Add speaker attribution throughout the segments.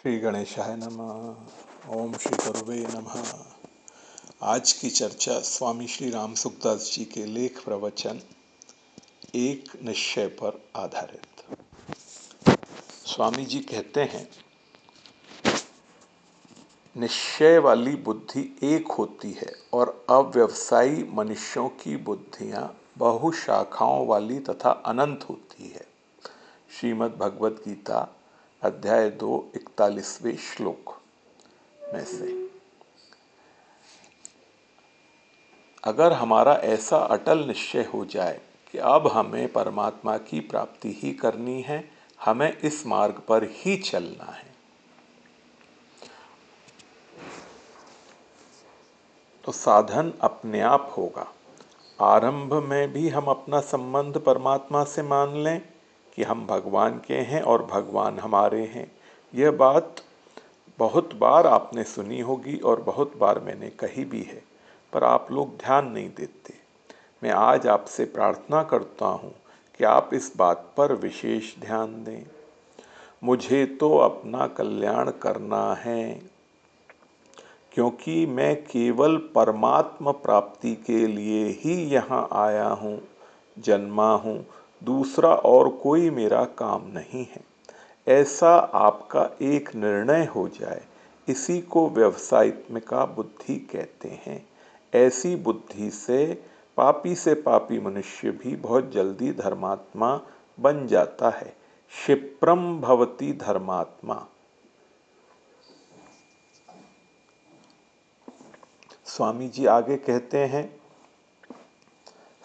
Speaker 1: श्री गणेशाय नमः। ओम श्री गुरुवे नमः। आज की चर्चा स्वामी श्री राम सुखदास जी के लेख प्रवचन एक निश्चय पर आधारित। स्वामी जी कहते हैं, निश्चय वाली बुद्धि एक होती है और अव्यवसायी मनुष्यों की बुद्धियां बहु शाखाओं वाली तथा अनंत होती है। श्रीमद् भगवद गीता अध्याय 2 41वें श्लोक में से। अगर हमारा ऐसा अटल निश्चय हो जाए कि अब हमें परमात्मा की प्राप्ति ही करनी है, हमें इस मार्ग पर ही चलना है, तो साधन अपने आप होगा। आरंभ में भी हम अपना संबंध परमात्मा से मान लें कि हम भगवान के हैं और भगवान हमारे हैं। यह बात बहुत बार आपने सुनी होगी और बहुत बार मैंने कही भी है, पर आप लोग ध्यान नहीं देते। मैं आज आपसे प्रार्थना करता हूँ कि आप इस बात पर विशेष ध्यान दें। मुझे तो अपना कल्याण करना है, क्योंकि मैं केवल परमात्मा प्राप्ति के लिए ही यहाँ आया हूँ, जन्मा हूँ। दूसरा और कोई मेरा काम नहीं है। ऐसा आपका एक निर्णय हो जाए, इसी को व्यवसायित्मिका बुद्धि कहते हैं। ऐसी बुद्धि से पापी मनुष्य भी बहुत जल्दी धर्मात्मा बन जाता है। क्षिप्रम भवति धर्मात्मा। स्वामी जी आगे कहते हैं,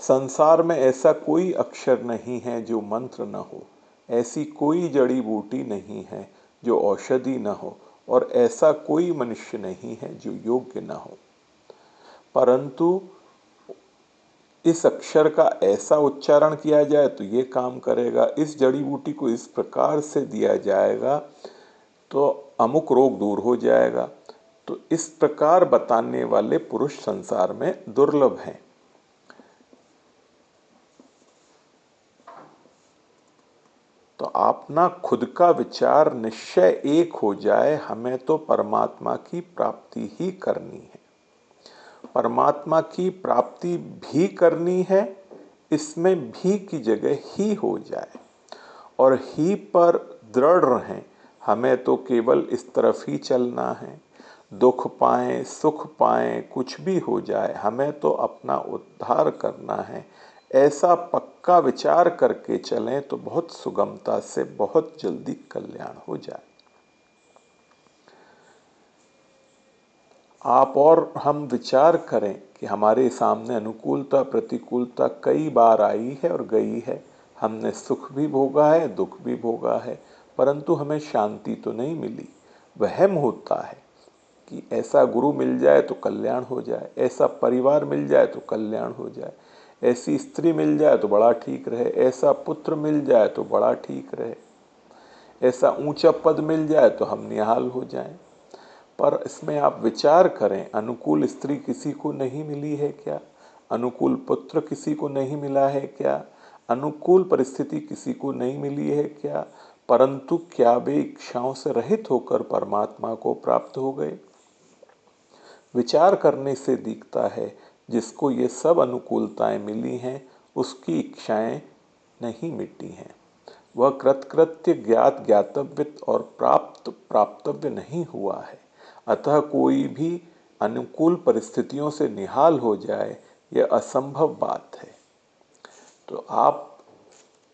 Speaker 1: संसार में ऐसा कोई अक्षर नहीं है जो मंत्र न हो, ऐसी कोई जड़ी बूटी नहीं है जो औषधि न हो, और ऐसा कोई मनुष्य नहीं है जो योग्य न हो। परंतु इस अक्षर का ऐसा उच्चारण किया जाए तो ये काम करेगा, इस जड़ी बूटी को इस प्रकार से दिया जाएगा तो अमुक रोग दूर हो जाएगा। तो इस प्रकार बताने वाले पुरुष संसार में दुर्लभ हैं। तो अपना खुद का विचार निश्चय एक हो जाए, हमें तो परमात्मा की प्राप्ति ही करनी है। परमात्मा की प्राप्ति भी करनी है, इसमें भी की जगह ही हो जाए और ही पर दृढ़ रहें। हमें तो केवल इस तरफ ही चलना है। दुख पाएं सुख पाएं कुछ भी हो जाए, हमें तो अपना उद्धार करना है। ऐसा पक्का विचार करके चलें तो बहुत सुगमता से बहुत जल्दी कल्याण हो जाए। आप और हम विचार करें कि हमारे सामने अनुकूलता प्रतिकूलता कई बार आई है और गई है। हमने सुख भी भोगा है, दुख भी भोगा है, परंतु हमें शांति तो नहीं मिली। वहम होता है कि ऐसा गुरु मिल जाए तो कल्याण हो जाए, ऐसा परिवार मिल जाए तो कल्याण हो जाए, ऐसी स्त्री मिल जाए तो बड़ा ठीक रहे, ऐसा पुत्र मिल जाए तो बड़ा ठीक रहे, ऐसा ऊंचा पद मिल जाए तो हम निहाल हो जाएं। पर इसमें आप विचार करें, अनुकूल स्त्री किसी को नहीं मिली है क्या? अनुकूल पुत्र किसी को नहीं मिला है क्या? अनुकूल परिस्थिति किसी को नहीं मिली है क्या? परंतु क्या वे इच्छाओं से रहित होकर परमात्मा को प्राप्त हो गए? विचार करने से दिखता है, जिसको ये सब अनुकूलताएं मिली हैं, उसकी इच्छाएं नहीं मिटी हैं। वह कृतकृत्य ज्ञात ज्ञातव्य और प्राप्त प्राप्तव्य नहीं हुआ है। अतः कोई भी अनुकूल परिस्थितियों से निहाल हो जाए, यह असंभव बात है। तो आप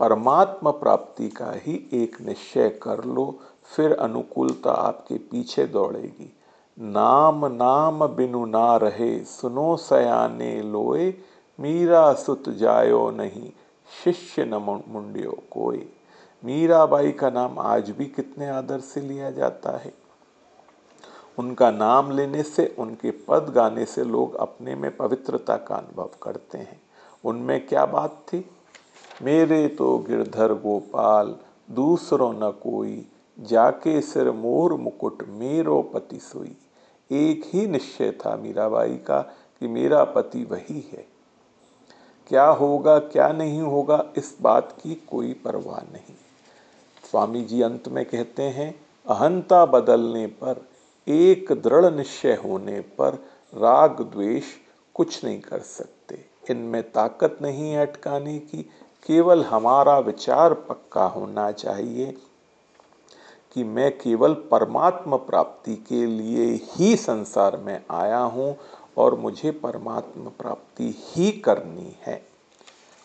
Speaker 1: परमात्मा प्राप्ति का ही एक निश्चय कर लो, फिर अनुकूलता आपके पीछे दौड़ेगी। नाम नाम बिनु ना रहे, सुनो सयाने लोए, मीरा सुत जायो नहीं, शिष्य न मुंडियो कोई। मीराबाई का नाम आज भी कितने आदर से लिया जाता है। उनका नाम लेने से, उनके पद गाने से लोग अपने में पवित्रता का अनुभव करते हैं। उनमें क्या बात थी? मेरे तो गिरधर गोपाल दूसरो न कोई, जाके सिर मोर मुकुट मेरो पति सोई। एक ही निश्चय था मीराबाई का कि मेरा पति वही है। क्या होगा क्या नहीं होगा, इस बात की कोई परवाह नहीं। स्वामी जी अंत में कहते हैं, अहंता बदलने पर, एक दृढ़ निश्चय होने पर राग द्वेष कुछ नहीं कर सकते। इनमें ताकत नहीं है अटकाने की। केवल हमारा विचार पक्का होना चाहिए कि मैं केवल परमात्मा प्राप्ति के लिए ही संसार में आया हूँ और मुझे परमात्मा प्राप्ति ही करनी है।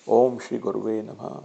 Speaker 1: ओम श्री गुरुवे नमः।